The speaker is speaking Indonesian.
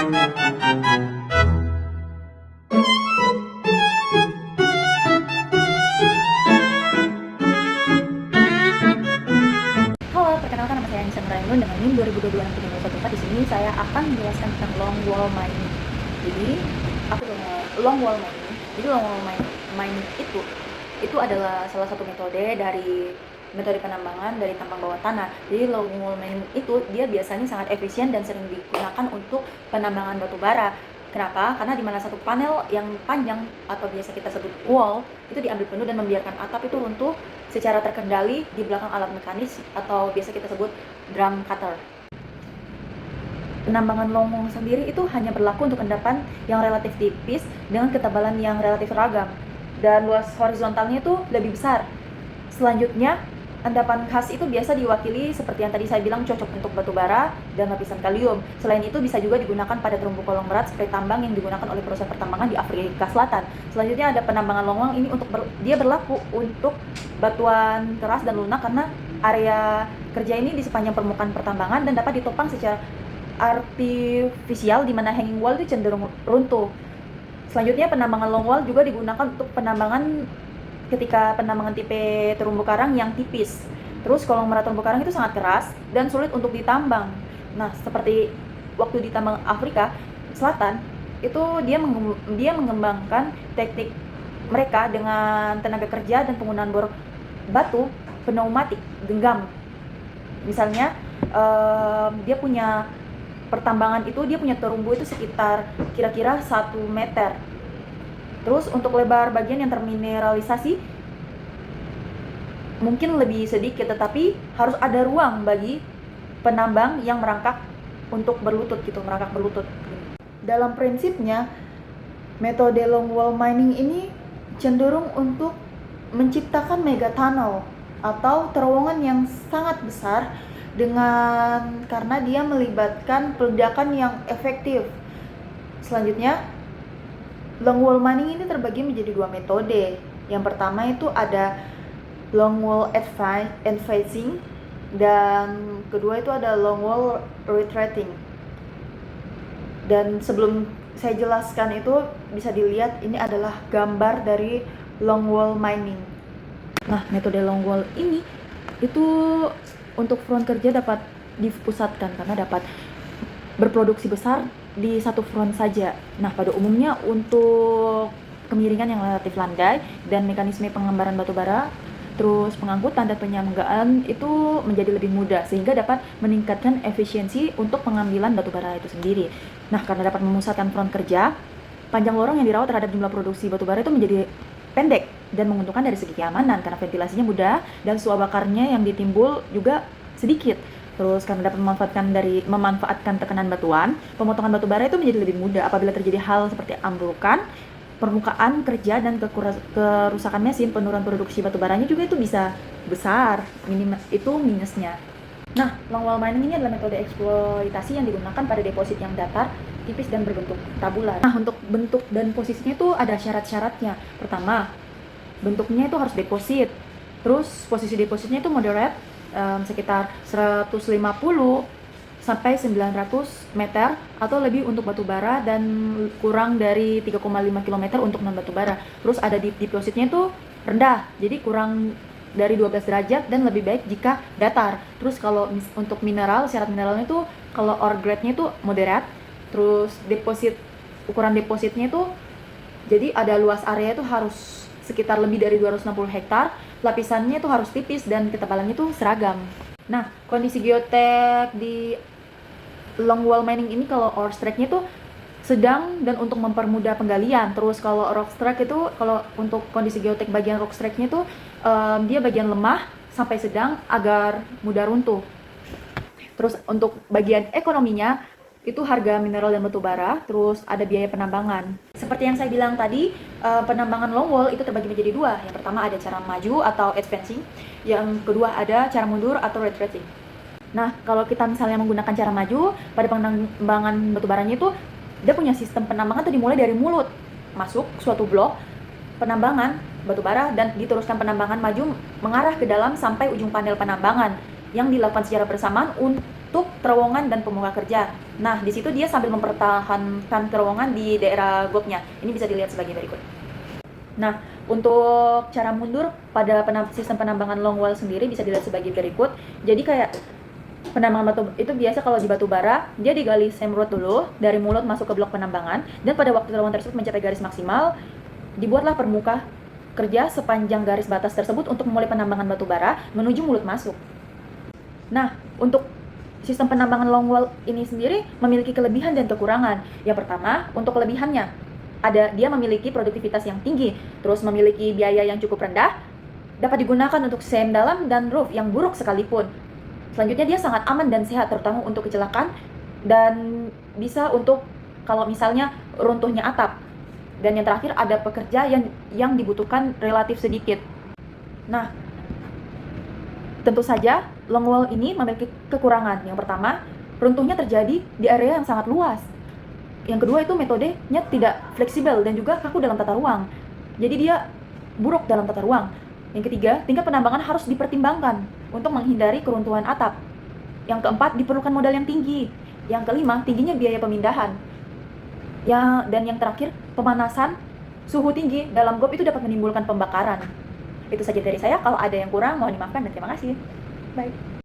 Halo, perkenalkan nama saya Anissa Nurainun dengan NIM 2022 Di sini saya akan menjelaskan tentang long wall mining. Jadi, apa itu long wall mining? Jadi long wall mining itu adalah salah satu metode dari metode penambangan dari tambang bawah tanah. Jadi long wall mining itu dia biasanya sangat efisien dan sering digunakan untuk penambangan batu bara. Kenapa? Karena di mana satu panel yang panjang atau biasa kita sebut wall itu diambil penuh dan membiarkan atap itu runtuh secara terkendali di belakang alat mekanis atau biasa kita sebut drum cutter. Penambangan longwall sendiri itu hanya berlaku untuk endapan yang relatif tipis dengan ketebalan yang relatif ragam dan luas horizontalnya itu lebih besar. Selanjutnya, endapan khas itu biasa diwakili seperti yang tadi saya bilang cocok untuk batu bara dan lapisan kalium. Selain itu bisa juga digunakan pada terumbu kolong berat seperti tambang yang digunakan oleh perusahaan pertambangan di Afrika Selatan. Selanjutnya ada penambangan longwall ini dia berlaku untuk batuan keras dan lunak karena area kerja ini di sepanjang permukaan pertambangan dan dapat ditopang secara artifisial di mana hanging wall itu cenderung runtuh. Selanjutnya penambangan longwall juga digunakan untuk penambangan ketika penambangan tipe terumbu karang yang tipis. Terus konglomerat terumbu karang itu sangat keras dan sulit untuk ditambang. Nah, seperti waktu di tambang Afrika Selatan, itu dia mengembangkan teknik mereka dengan tenaga kerja dan penggunaan bor batu pneumatik genggam. Misalnya, dia punya pertambangan itu dia punya terumbu itu sekitar kira-kira 1 meter. Terus untuk lebar bagian yang termineralisasi mungkin lebih sedikit, tetapi harus ada ruang bagi penambang yang merangkak untuk berlutut gitu, merangkak berlutut. Dalam prinsipnya, metode long wall mining ini cenderung untuk menciptakan mega tunnel atau terowongan yang sangat besar karena dia melibatkan peledakan yang efektif. Selanjutnya, long wall mining ini terbagi menjadi 2 metode. Yang pertama itu ada long wall advancing dan kedua itu ada long wall retreating. Dan sebelum saya jelaskan itu bisa dilihat ini adalah gambar dari long wall mining. Nah, metode long wall ini itu untuk front kerja dapat dipusatkan karena dapat berproduksi besar di satu front saja. Nah, pada umumnya untuk kemiringan yang relatif landai dan mekanisme pengembaran batu bara, terus pengangkutan dan penyanggaan itu menjadi lebih mudah sehingga dapat meningkatkan efisiensi untuk pengambilan batu bara itu sendiri. Nah, karena dapat memusatkan front kerja, panjang lorong yang dirawat terhadap jumlah produksi batu bara itu menjadi pendek dan menguntungkan dari segi keamanan karena ventilasinya mudah dan suhu bakarnya yang ditimbul juga sedikit. Terus karena dapat memanfaatkan tekanan batuan, pemotongan batu bara itu menjadi lebih mudah apabila terjadi hal seperti amblukan, permukaan kerja dan kerusakan mesin, penurunan produksi batu baranya juga itu bisa besar. Itu minusnya. Nah, long wall mining ini adalah metode eksploitasi yang digunakan pada deposit yang datar, tipis dan berbentuk tabular. Nah, untuk bentuk dan posisinya itu ada syarat-syaratnya. Pertama, bentuknya itu harus deposit. Terus posisi depositnya itu moderate, sekitar 150 sampai 900 meter atau lebih untuk batu bara dan kurang dari 3,5 km untuk non batu bara. Terus ada depositnya itu rendah, jadi kurang dari 12 derajat dan lebih baik jika datar. Terus kalau untuk mineral, syarat mineralnya itu kalau ore grade-nya itu moderate. Terus ukuran depositnya itu jadi ada luas area itu harus sekitar lebih dari 260 hektar, lapisannya itu harus tipis dan ketebalannya itu seragam. Nah, kondisi geotek di long wall mining ini kalau ore strike-nya itu sedang dan untuk mempermudah penggalian. Terus kalau rock strike itu kalau untuk kondisi geotek bagian rock strike-nya itu dia bagian lemah sampai sedang agar mudah runtuh. Terus untuk bagian ekonominya itu harga mineral dan batu bara, terus ada biaya penambangan. Seperti yang saya bilang tadi, penambangan long wall itu terbagi menjadi 2. Yang pertama ada cara maju atau advancing, yang kedua ada cara mundur atau retreating. Nah, kalau kita misalnya menggunakan cara maju, pada penambangan batu baranya itu dia punya sistem penambangan itu dimulai dari mulut, masuk suatu blok penambangan batu bara dan diteruskan penambangan maju mengarah ke dalam sampai ujung panel penambangan yang dilakukan secara bersamaan untuk terowongan dan pemuka kerja. Nah, di situ dia sambil mempertahankan terowongan di daerah GOP-nya. Ini bisa dilihat sebagai berikut. Nah, untuk cara mundur pada sistem penambangan long wall sendiri bisa dilihat sebagai berikut. Jadi kayak penambangan batu itu biasa kalau di batu bara, dia digali semrut dulu dari mulut masuk ke blok penambangan, dan pada waktu terowongan tersebut mencapai garis maksimal, dibuatlah permuka kerja sepanjang garis batas tersebut untuk memulai penambangan batu bara menuju mulut masuk. Nah, untuk sistem penambangan long wall ini sendiri memiliki kelebihan dan kekurangan. Yang pertama, untuk kelebihannya, dia memiliki produktivitas yang tinggi, terus memiliki biaya yang cukup rendah, dapat digunakan untuk CM dalam dan roof yang buruk sekalipun. Selanjutnya, dia sangat aman dan sehat, terutama untuk kecelakaan, dan bisa untuk kalau misalnya runtuhnya atap. Dan yang terakhir, ada pekerja yang dibutuhkan relatif sedikit. Nah, tentu saja long wall ini memiliki kekurangan. Yang pertama, runtuhnya terjadi di area yang sangat luas. Yang kedua, itu metodenya tidak fleksibel dan juga kaku dalam tata ruang. Jadi dia buruk dalam tata ruang. Yang ketiga, tingkat penambangan harus dipertimbangkan untuk menghindari keruntuhan atap. Yang keempat, diperlukan modal yang tinggi. Yang kelima, tingginya biaya pemindahan. Dan yang terakhir, pemanasan suhu tinggi dalam GOP itu dapat menimbulkan pembakaran. Itu saja dari saya. Kalau ada yang kurang, mohon dimaafkan dan terima kasih. Bye.